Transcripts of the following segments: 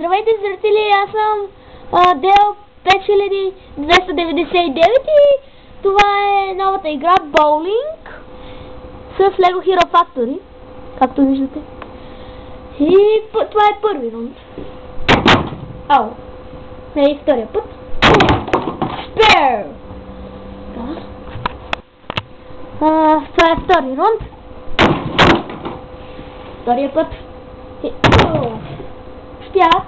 Здравейте, зрители, аз съм Дел 5299 и това е новата игра Bowling с Lego Hero Factory, както виждате. И това е първи рунд. Ау! Не е втория път. Spare! Това е втори рунд. Втория път. Спях.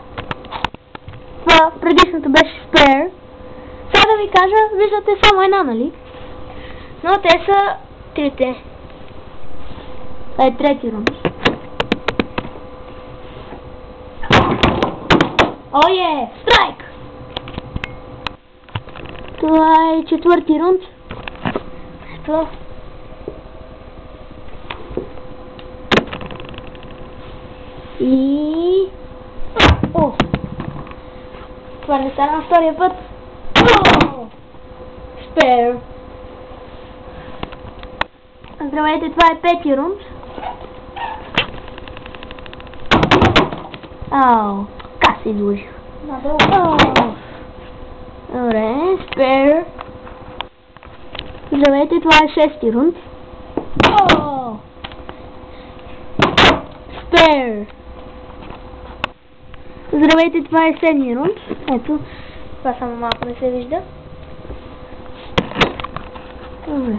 Предишното беше Spare. Сега да ви кажа, виждате само една, нали? Но те са трите. Това е трети рунд. Ое! Страйк! Това е четвърти рунд. Ето. И... О! Това не стана на втория път. Spare. Здравейте, това е пети рунд. Ау! Как се изложих? Надолу. Добре, Spare. Здравейте, това е шести рунд. Spare. Здравейте, това е седми рунд. Ето, това само малко не се вижда. Добре.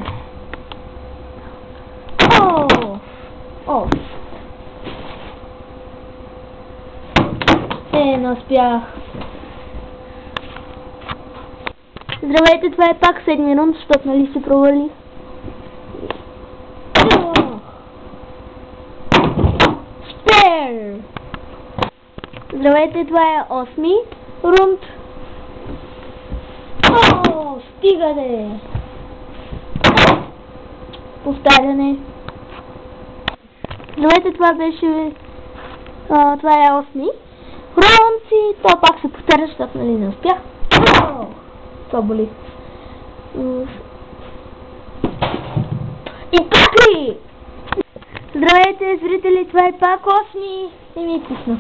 Не успях. Здравейте, това е пак седми рунд, защото нали се провали. Spare. Здравейте, това е осми рунд. Стига де! Повтаряне. Здравейте, това беше... това е осми рунд и това пак се повтаря, защото нали не успях. Това боли. И пак ли? Здравейте, зрители, това е пак осми и ми писна.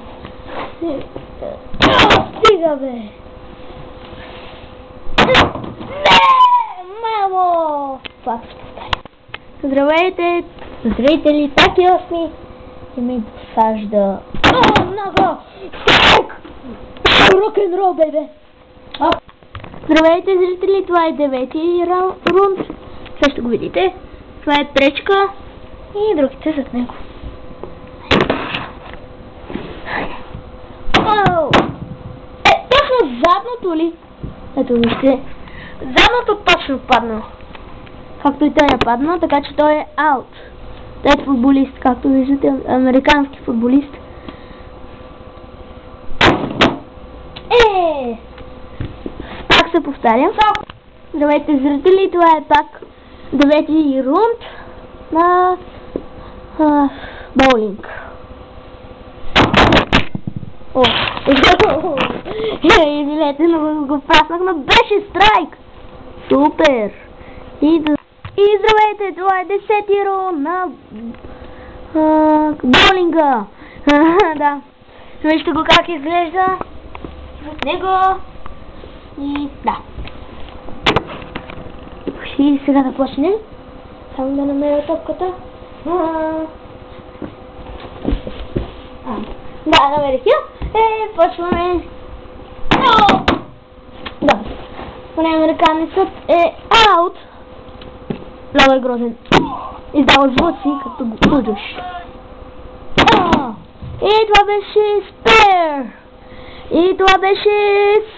Стига, бе! Не! Мамо! Пак ще повтаря. Здравейте, зрители, пак е осми и ми посажда. Много! Страйк! Рок-н-рол, бебе! Здравейте, зрители, това е девети рунд. Сега ще го видите. Това е пречка и другите зад него. Точно задното ли? Ето вижте. Задното точно падна. Както и той е падна, така че той е аут. Той е футболист, както виждате, американски футболист. Пак се повтарям. Здравейте, зрители, това е пак девети рунд на боулинг. Извинете, но го праснах, но беше страйк! Супер! И здравейте, това е десети рунд на боулинга. Да. Вижте го как изглежда. От него. И да. И сега да почнем. Само да намеря топката. Да, намерих я. Почваме. Да. Поне американецът е аут. Много е грозен. Издава звуци, като го служиш. И това беше Spare. И това беше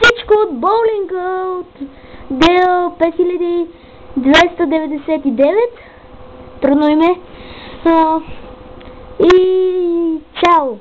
всичко от боулинга от Дел 5299. Трудно име. И чао!